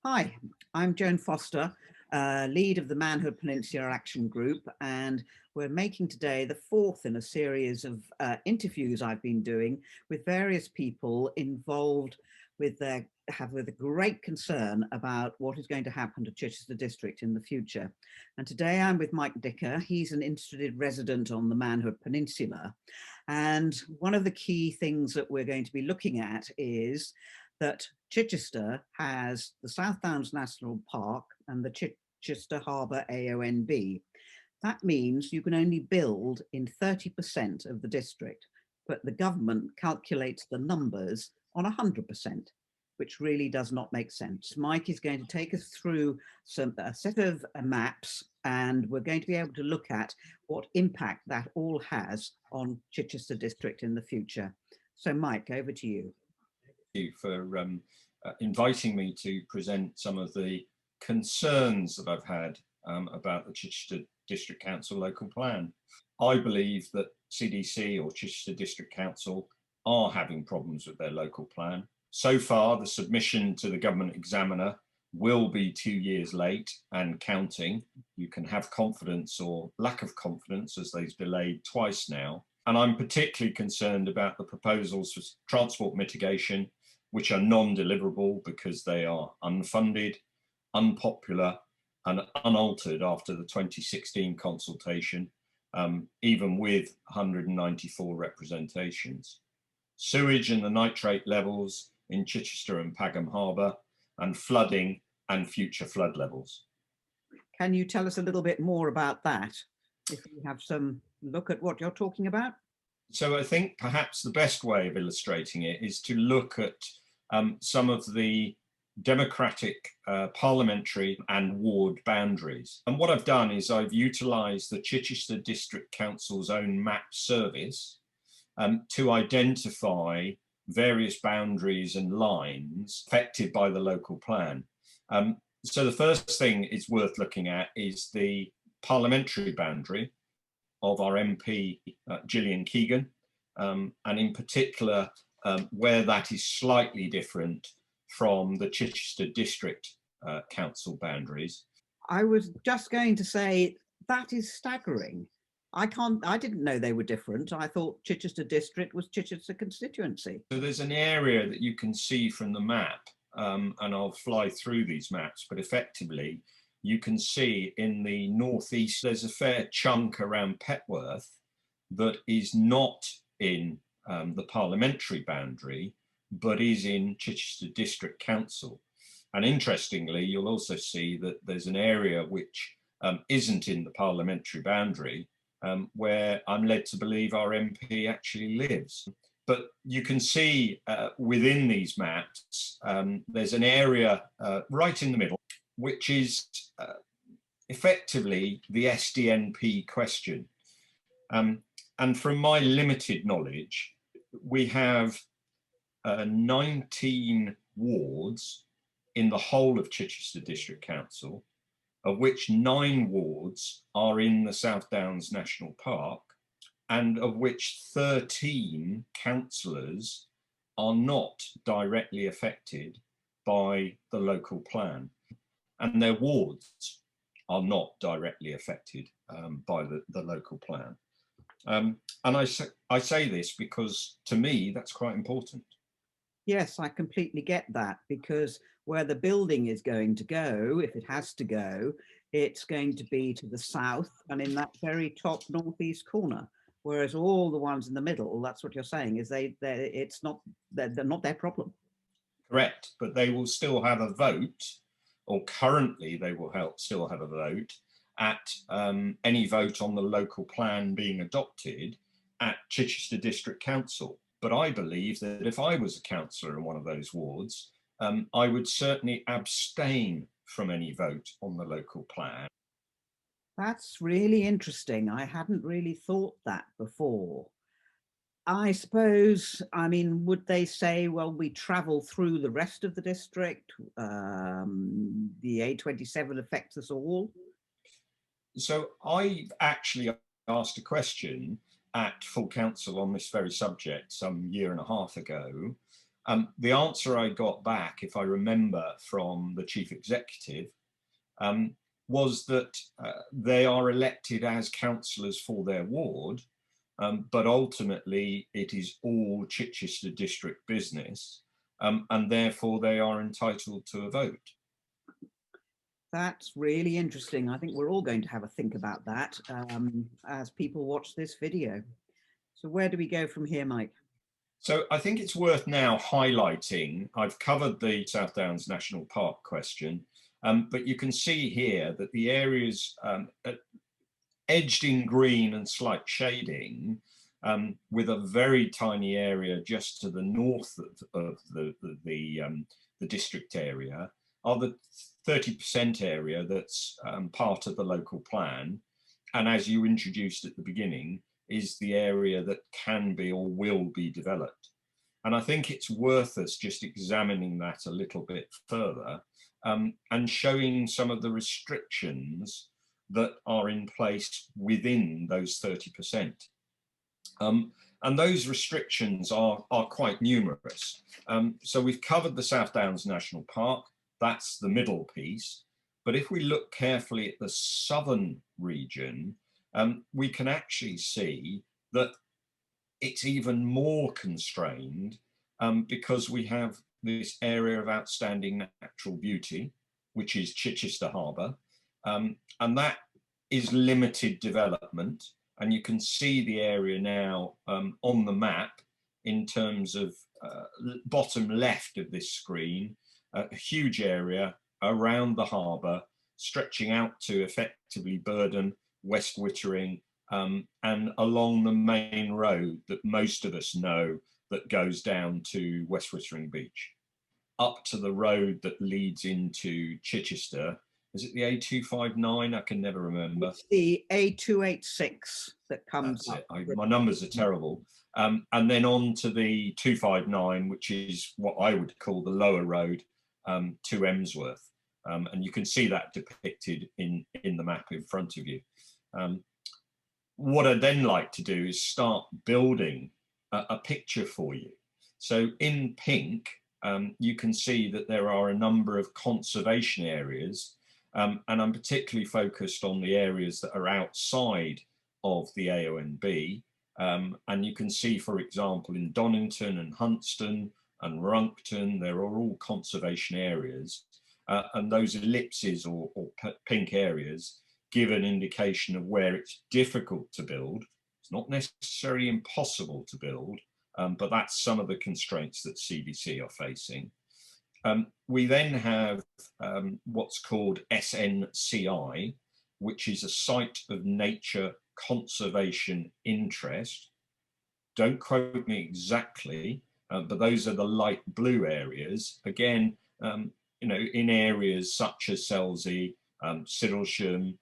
Hi, I'm Joan Foster, lead of the Manhood Peninsula Action Group, and we're making today the fourth in a series of interviews I've been doing with various people involved with a great concern about what is going to happen to Chichester District in the future. And today I'm with Mike Dicker. He's an interested resident on the Manhood Peninsula. And one of the key things that we're going to be looking at is that Chichester has the South Downs National Park and the Chichester Harbour AONB. That means you can only build in 30% of the district, but the government calculates the numbers on 100%, which really does not make sense. Mike is going to take us through a set of maps, and we're going to be able to look at what impact that all has on Chichester District in the future. So Mike, over to you. Thank you for inviting me to present some of the concerns that I've had about the Chichester District Council local plan. I believe that CDC or Chichester District Council are having problems with their local plan. So far, the submission to the government examiner will be 2 years late and counting. You can have confidence or lack of confidence as they've delayed twice now. And I'm particularly concerned about the proposals for transport mitigation, which are non-deliverable because they are unfunded, unpopular, and unaltered after the 2016 consultation, even with 194 representations. Sewage and the nitrate levels in Chichester and Pagham Harbour, and flooding and future flood levels. Can you tell us a little bit more about that, if you have some look at what you're talking about? So I think perhaps the best way of illustrating it is to look at some of the democratic, parliamentary and ward boundaries. And what I've done is I've utilised the Chichester District Council's own map service to identify various boundaries and lines affected by the local plan. So the first thing it's worth looking at is the parliamentary boundary of our MP, Gillian Keegan, and in particular, where that is slightly different from the Chichester District Council boundaries. I was just going to say that is staggering. I didn't know they were different. I thought Chichester District was Chichester constituency. So there's an area that you can see from the map, and I'll fly through these maps, but effectively you can see in the northeast, there's a fair chunk around Petworth that is not in the parliamentary boundary, but is in Chichester District Council. And interestingly, you'll also see that there's an area which isn't in the parliamentary boundary, where I'm led to believe our MP actually lives. But you can see within these maps, there's an area right in the middle, which is effectively the SDNP question. And from my limited knowledge, we have 19 wards in the whole of Chichester District Council, of which 9 wards are in the South Downs National Park, and of which 13 councillors are not directly affected by the local plan. And their wards are not directly affected by the local plan. And I say this because, to me, that's quite important. Yes, I completely get that, because where the building is going to go, if it has to go, it's going to be to the south and in that very top northeast corner. Whereas all the ones in the middle, that's what you're saying, is they're not their problem. Correct, but they will still have a vote, or currently they will still have a vote at any vote on the local plan being adopted at Chichester District Council. But I believe that if I was a councillor in one of those wards, I would certainly abstain from any vote on the local plan. That's really interesting. I hadn't really thought that before. I suppose, I mean, would they say, well, we travel through the rest of the district, the A27 affects us all? So I've actually asked a question at full council on this very subject some 1.5 years ago, The answer I got back, if I remember, from the chief executive was that they are elected as councillors for their ward, but ultimately it is all Chichester district business, and therefore they are entitled to a vote. That's really interesting. I think we're all going to have a think about that as people watch this video. So where do we go from here, Mike? So I think it's worth now highlighting, I've covered the South Downs National Park question, but you can see here that the areas edged in green and slight shading, with a very tiny area just to the north of the district area, are the 30% area that's part of the local plan. And as you introduced at the beginning, is the area that can be or will be developed. And I think it's worth us just examining that a little bit further and showing some of the restrictions that are in place within those 30%. And those restrictions are quite numerous. So we've covered the South Downs National Park, that's the middle piece. But if we look carefully at the southern region, we can actually see that it's even more constrained because we have this area of outstanding natural beauty, which is Chichester Harbour, and that is limited development. And you can see the area now on the map in terms of bottom left of this screen, a huge area around the harbour, stretching out to effectively Burdon, West Wittering, and along the main road that most of us know that goes down to West Wittering Beach, up to the road that leads into Chichester. Is it the A259? I can never remember. It's the A286 that comes up. My numbers are terrible. And then on to the 259, which is what I would call the lower road to Emsworth. And you can see that depicted in the map in front of you. What I'd then like to do is start building a picture for you. So in pink, you can see that there are a number of conservation areas, and I'm particularly focused on the areas that are outside of the AONB. And you can see, for example, in Donington and Huntston and Runkton, there are all conservation areas. And those ellipses or pink areas give an indication of where it's difficult to build. It's not necessarily impossible to build, but that's some of the constraints that CDC are facing. We then have what's called SNCI, which is a site of nature conservation interest. Don't quote me exactly, but those are the light blue areas. Again, you know, in areas such as Selsey, Siddlesham,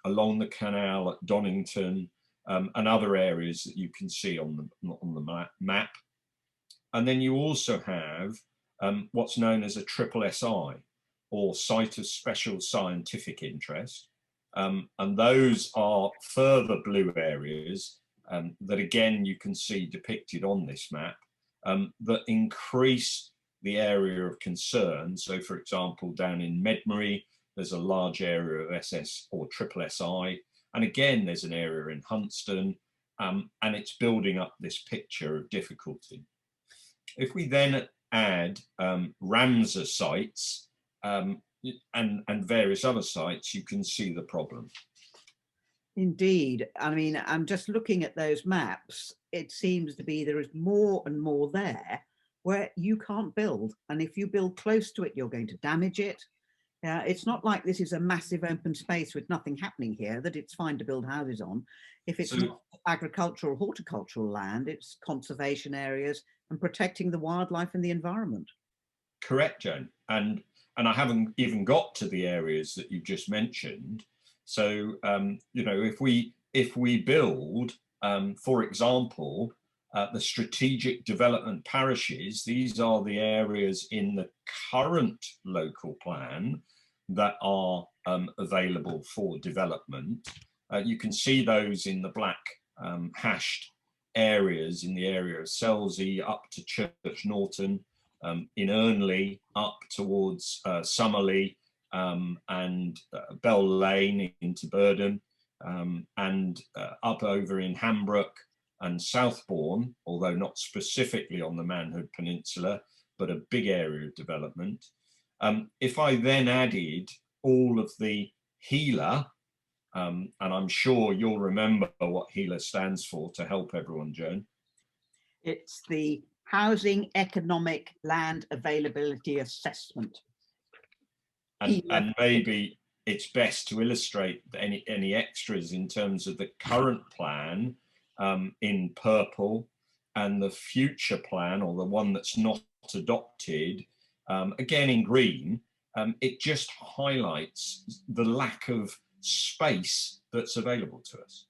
along the canal at Donington, and other areas that you can see on the map. And then you also have what's known as a SSSI, or Site of Special Scientific Interest. And those are further blue areas that again you can see depicted on this map that increase the area of concern. So for example, down in Medmary, there's a large area of SS or SSSI. And again, there's an area in Huntston, and it's building up this picture of difficulty. If we then add Ramsar sites and various other sites, you can see the problem. Indeed. I mean, I'm just looking at those maps. It seems to be there is more and more there where you can't build. And if you build close to it, you're going to damage it. It's not like this is a massive open space with nothing happening here, that it's fine to build houses on. If it's not agricultural, horticultural land, it's conservation areas and protecting the wildlife and the environment. Correct, Joan. And I haven't even got to the areas that you just mentioned. So, you know, if we build, for example, the strategic development parishes, these are the areas in the current local plan that are available for development. You can see those in the black hashed areas in the area of Selsey up to Church Norton, in Ernley up towards Summerley, and Bell Lane into Burdon, and up over in Hambrook and Southbourne, although not specifically on the Manhood Peninsula, but a big area of development. If I then added all of the HELA, and I'm sure you'll remember what HELA stands for to help everyone, Joan. It's the Housing Economic Land Availability Assessment. And maybe it's best to illustrate any extras in terms of the current plan in purple, and the future plan, or the one that's not adopted, again in green. It just highlights the lack of space that's available to us.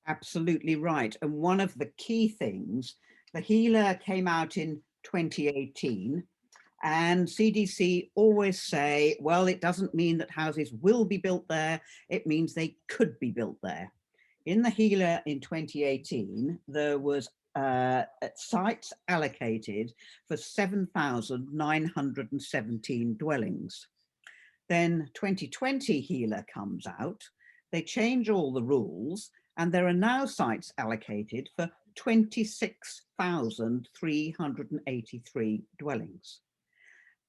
Absolutely right. And one of the key things, the HELA came out in 2018, and CDC always say, well, it doesn't mean that houses will be built there, it means they could be built there. In the HELA in 2018, there was sites allocated for 7,917 dwellings. Then 2020 HELA comes out, they change all the rules, and there are now sites allocated for 26,383 dwellings.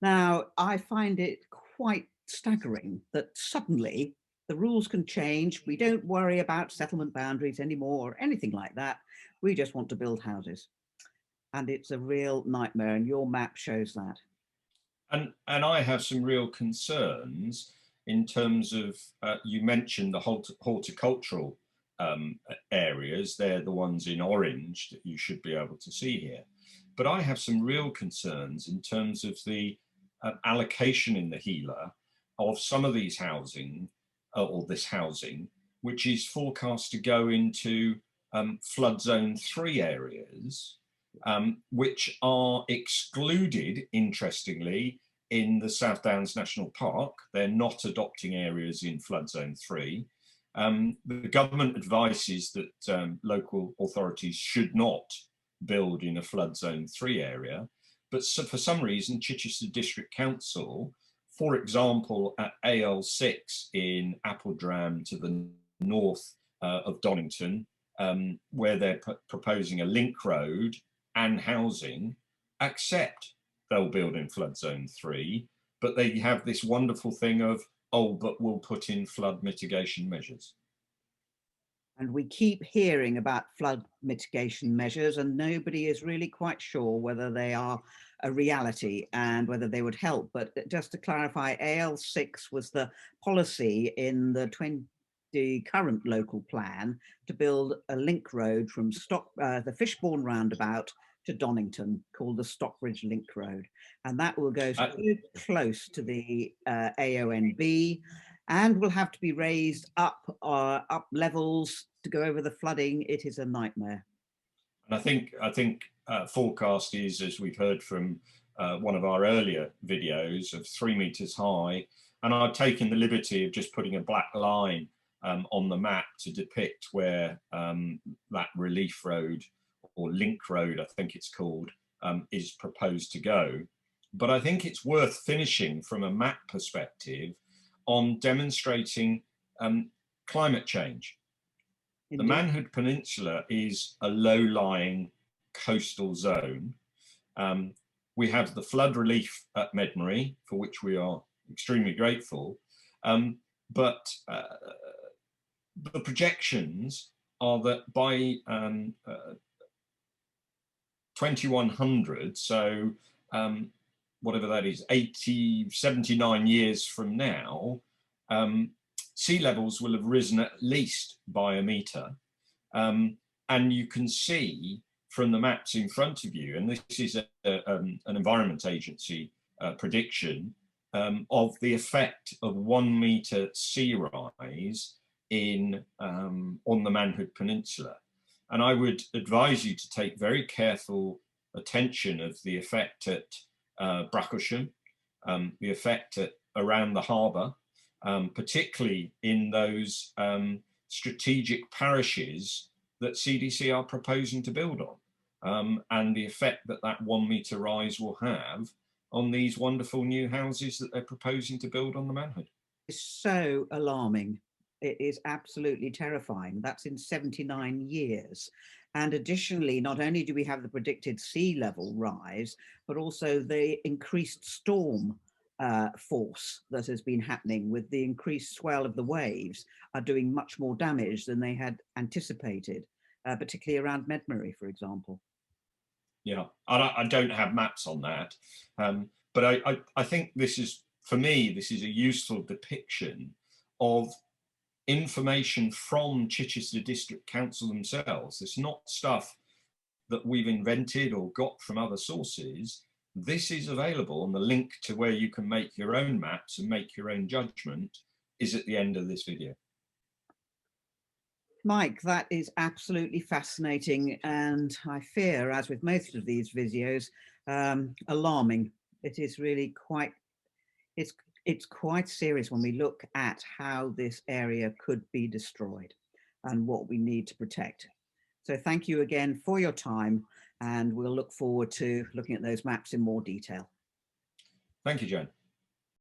Now, I find it quite staggering that suddenly the rules can change. We don't worry about settlement boundaries anymore or anything like that. We just want to build houses. And it's a real nightmare, and your map shows that. And I have some real concerns in terms of, you mentioned the horticultural areas. They're the ones in orange that you should be able to see here. But I have some real concerns in terms of the allocation in the HELA of some of these housing, or this housing, which is forecast to go into flood zone 3 areas, which are excluded, interestingly, in the South Downs National Park. They're not adopting areas in flood zone 3. The government advises that local authorities should not build in a flood zone 3 area, but for some reason Chichester District Council, for example at AL6 in Appledram to the north of Donington, where they're proposing a link road and housing, accept they'll build in flood zone 3, but they have this wonderful thing of, oh, but we'll put in flood mitigation measures. And we keep hearing about flood mitigation measures, and nobody is really quite sure whether they are a reality and whether they would help. But just to clarify, AL6 was the policy in the current local plan to build a link road from the Fishbourne roundabout to Donington, called the Stockbridge Link Road. And that will go so close to the AONB, and will have to be raised up levels to go over the flooding. It is a nightmare. And I think forecast is, as we've heard from one of our earlier videos, of 3 meters high. And I've taken the liberty of just putting a black line on the map to depict where that relief road, or link road, I think it's called, is proposed to go. But I think it's worth finishing from a map perspective on demonstrating climate change. Indeed. The Manhood Peninsula is a low-lying coastal zone. We have the flood relief at Medmary, for which we are extremely grateful, but the projections are that by 2100, so whatever that is, 79 years from now, sea levels will have risen at least by 1 meter. And you can see from the maps in front of you, and this is an Environment Agency prediction of the effect of 1 meter sea rise on the Manhood Peninsula. And I would advise you to take very careful attention of the effect at Bracklesham, the effect around the harbour, particularly in those strategic parishes that CDC are proposing to build on, and the effect that that 1 metre rise will have on these wonderful new houses that they're proposing to build on the manhood. It's so alarming. It is absolutely terrifying. That's in 79 years. And additionally, not only do we have the predicted sea level rise, but also the increased storm force that has been happening with the increased swell of the waves are doing much more damage than they had anticipated, particularly around Medmerry, for example. Yeah, I don't have maps on that, but I think this is, for me, this is a useful depiction of information from Chichester District Council themselves. It's not stuff that we've invented or got from other sources. This is available, and the link to where you can make your own maps and make your own judgment is at the end of this video. Mike, that is absolutely fascinating, and I fear, as with most of these videos, alarming. It is really quite, it's quite serious when we look at how this area could be destroyed and what we need to protect. So thank you again for your time, and we'll look forward to looking at those maps in more detail. Thank you, Joan.